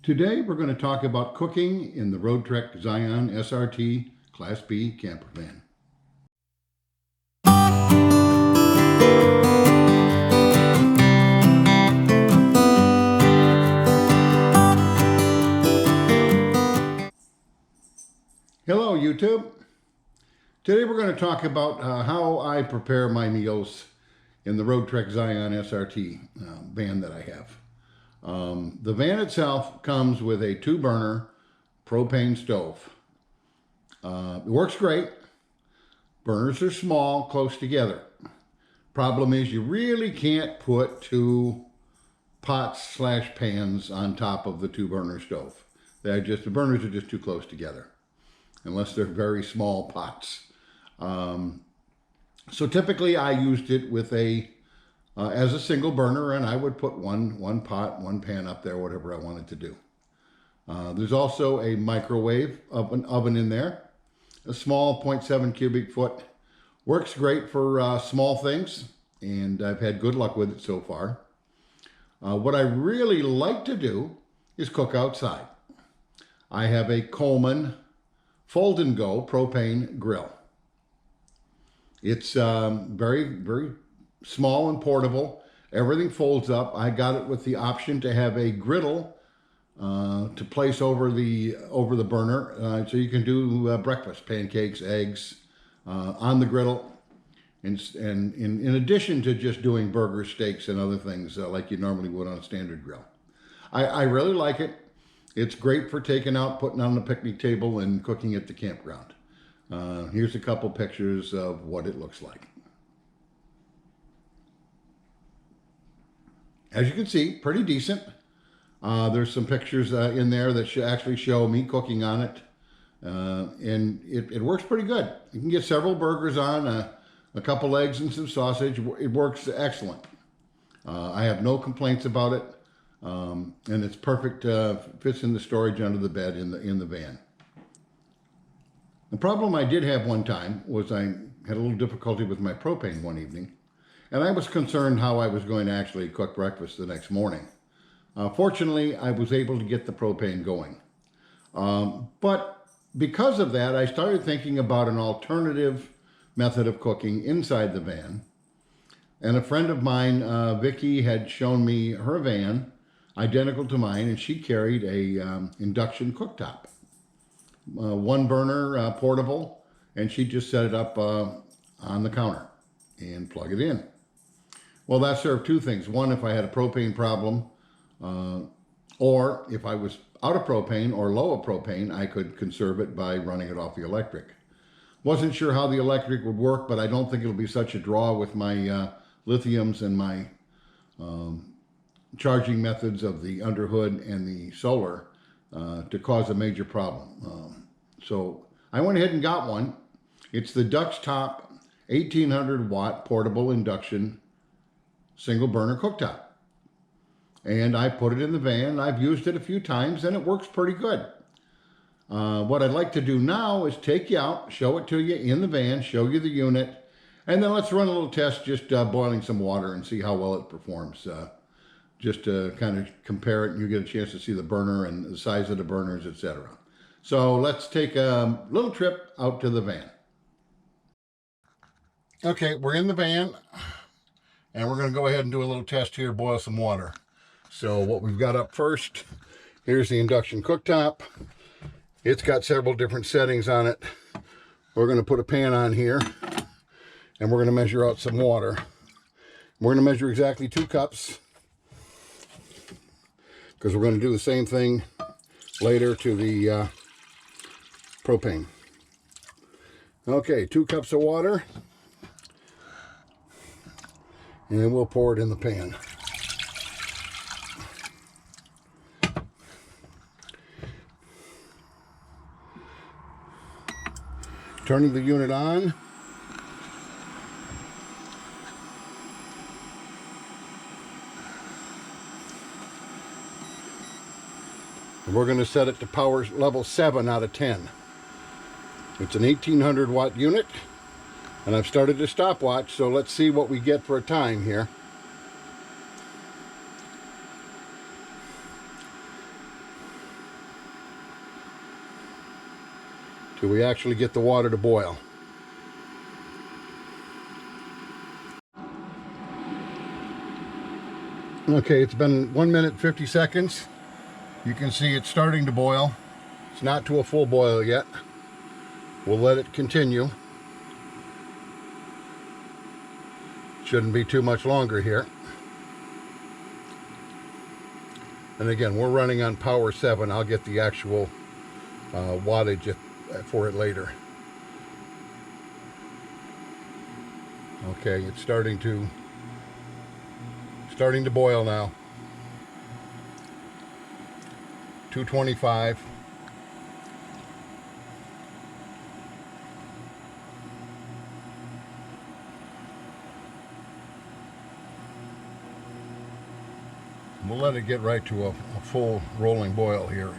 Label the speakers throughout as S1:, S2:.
S1: Today we're going to talk about cooking in the Roadtrek Zion SRT Class B camper van. Hello YouTube. Today we're going to talk about how I prepare my meals in the Roadtrek Zion SRT van that I have. The van itself comes with a 2-burner propane stove. It works great. Burners are small, close together. Problem is you really can't put 2 pots/pans on top of the 2-burner stove. The burners are just too close together, unless they're very small pots. So typically I used it with as a single burner, and I would put one pot, 1 pan up there, whatever I wanted to do. There's also a microwave oven in there, a small 0.7 cubic foot. Works great for small things, and I've had good luck with it so far. What I really like to do is cook outside. I have a Coleman fold and go propane grill. It's very, very small and portable. Everything folds up. I got it with the option to have a griddle to place over the burner, so you can do breakfast, pancakes, eggs on the griddle, and in addition to just doing burgers, steaks, and other things like you normally would on a standard grill. I really like it. It's great for taking out, putting on the picnic table, and cooking at the campground. Here's a couple pictures of what it looks like. As you can see, pretty decent. There's some pictures in there that actually show me cooking on it. And it works pretty good. You can get several burgers on, a couple eggs and some sausage. It works excellent. I have no complaints about it. And it's perfect, fits in the storage under the bed in the van. The problem I did have one time was I had a little difficulty with my propane one evening, and I was concerned how I was going to actually cook breakfast the next morning. Fortunately, I was able to get the propane going. But because of that, I started thinking about an alternative method of cooking inside the van. And a friend of mine, Vicky, had shown me her van, identical to mine, and she carried a Induction Cooktop. 1-burner portable, and she just set it up on the counter and plug it in. Well, that served 2 things. One, if I had a propane problem, or if I was out of propane or low of propane, I could conserve it by running it off the electric. Wasn't sure how the electric would work, but I don't think it'll be such a draw with my lithiums and my charging methods of the underhood and the solar to cause a major problem. So I went ahead and got one. It's the Duxtop 1800 watt portable induction single burner cooktop. And I put it in the van. I've used it a few times and it works pretty good. What I'd like to do now is take you out, show it to you in the van, show you the unit, and then let's run a little test just boiling some water and see how well it performs. Just to kind of compare it, and you get a chance to see the burner and the size of the burners, etc. So let's take a little trip out to the van. Okay, we're in the van, and we're going to go ahead and do a little test here, boil some water. So what we've got up first, here's the Induction Cooktop. It's got several different settings on it. We're going to put a pan on here, and we're going to measure out some water. We're going to measure exactly 2 cups. Because we're going to do the same thing later to the propane. Okay, 2 cups of water. And then we'll pour it in the pan. Turning the unit on. We're going to set it to power level 7 out of 10. It's an 1800 watt unit, and I've started a stopwatch, so let's see what we get for a time here. till we actually get the water to boil. Okay, it's been 1 minute 50 seconds. You can see it's starting to boil. It's not to a full boil yet. We'll let it continue. Shouldn't be too much longer here. And again, we're running on power 7. I'll get the actual wattage for it later. Okay, it's starting to boil now. 225. We'll let it get right to a full rolling boil here.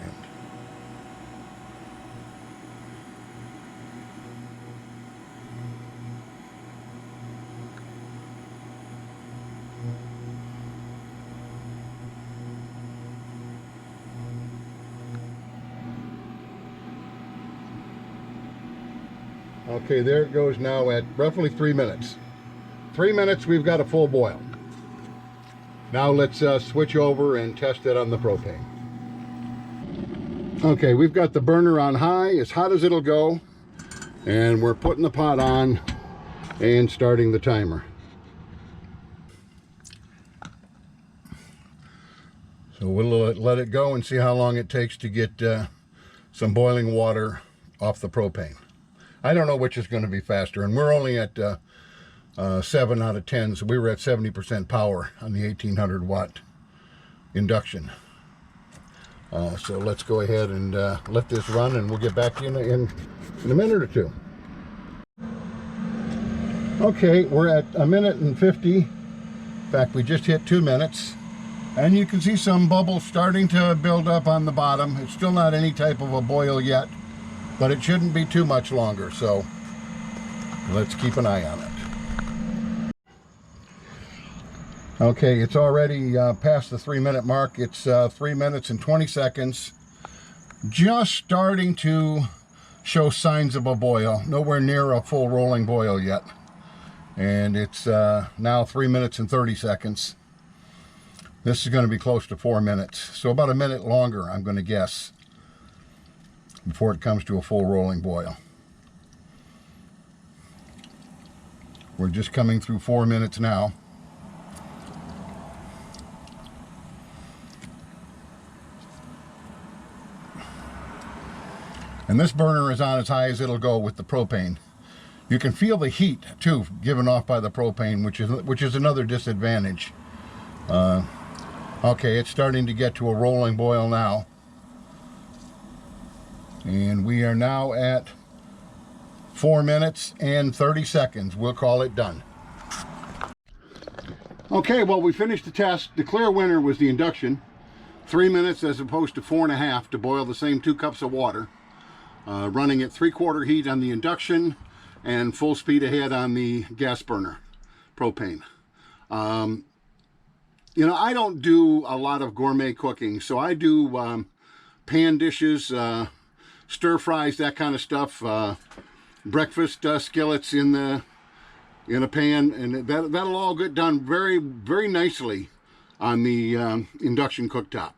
S1: Okay, there it goes now at roughly 3 minutes. 3 minutes, we've got a full boil. Now let's switch over and test it on the propane. Okay, we've got the burner on high, as hot as it'll go, and we're putting the pot on and starting the timer. So we'll let it go and see how long it takes to get some boiling water off the propane. I don't know which is going to be faster, and we're only at 7 out of 10, so we were at 70% power on the 1800 watt induction. So let's go ahead and let this run, and we'll get back to you in a minute or two. Okay, we're at 1 minute and 50. In fact, we just hit 2 minutes, and you can see some bubbles starting to build up on the bottom. It's still not any type of a boil yet, but it shouldn't be too much longer, so let's keep an eye on it. Okay, it's already past the 3 minute mark. It's 3 minutes and 20 seconds. Just starting to show signs of a boil. Nowhere near a full rolling boil yet. And it's now 3 minutes and 30 seconds. This is going to be close to 4 minutes. So about a minute longer, I'm going to guess, before it comes to a full rolling boil. We're just coming through 4 minutes now. And this burner is on as high as it'll go with the propane. You can feel the heat too given off by the propane, which is another disadvantage. Okay, it's starting to get to a rolling boil now. And we are now at 4 minutes and 30 seconds. We'll call it done. Okay, well, we finished the test. The clear winner was the induction. 3 minutes as opposed to 4.5 to boil the same 2 cups of water. Running at 3/4 heat on the induction and full speed ahead on the gas burner, propane. You know, I don't do a lot of gourmet cooking, so I do pan dishes, stir fries, that kind of stuff, breakfast skillets in a pan, and that'll all get done very, very nicely on the induction cooktop.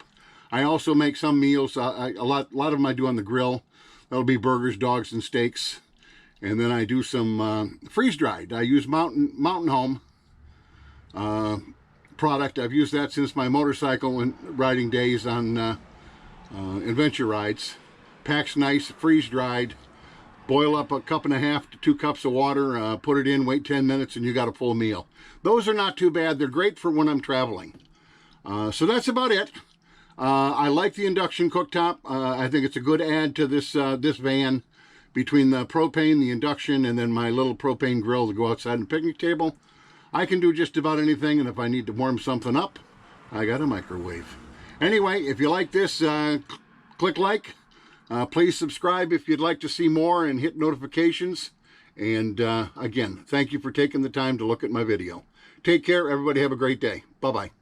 S1: I also make some meals. A lot of them I do on the grill. That'll be burgers, dogs, and steaks. And then I do some freeze-dried. I use Mountain Home product. I've used that since my motorcycle and riding days on adventure rides. Packs nice, freeze-dried. Boil up 1.5 to 2 cups of water, put it in, wait 10 minutes, and you got a full meal. Those are not too bad. They're great for when I'm traveling. So that's about it. I like the induction cooktop. I think it's a good add to this van. Between the propane, the induction, and then my little propane grill to go outside on the picnic table. I can do just about anything, and if I need to warm something up, I got a microwave. Anyway, if you like this, click like. Please subscribe if you'd like to see more, and hit notifications. And again, thank you for taking the time to look at my video. Take care, everybody. Have a great day. Bye-bye.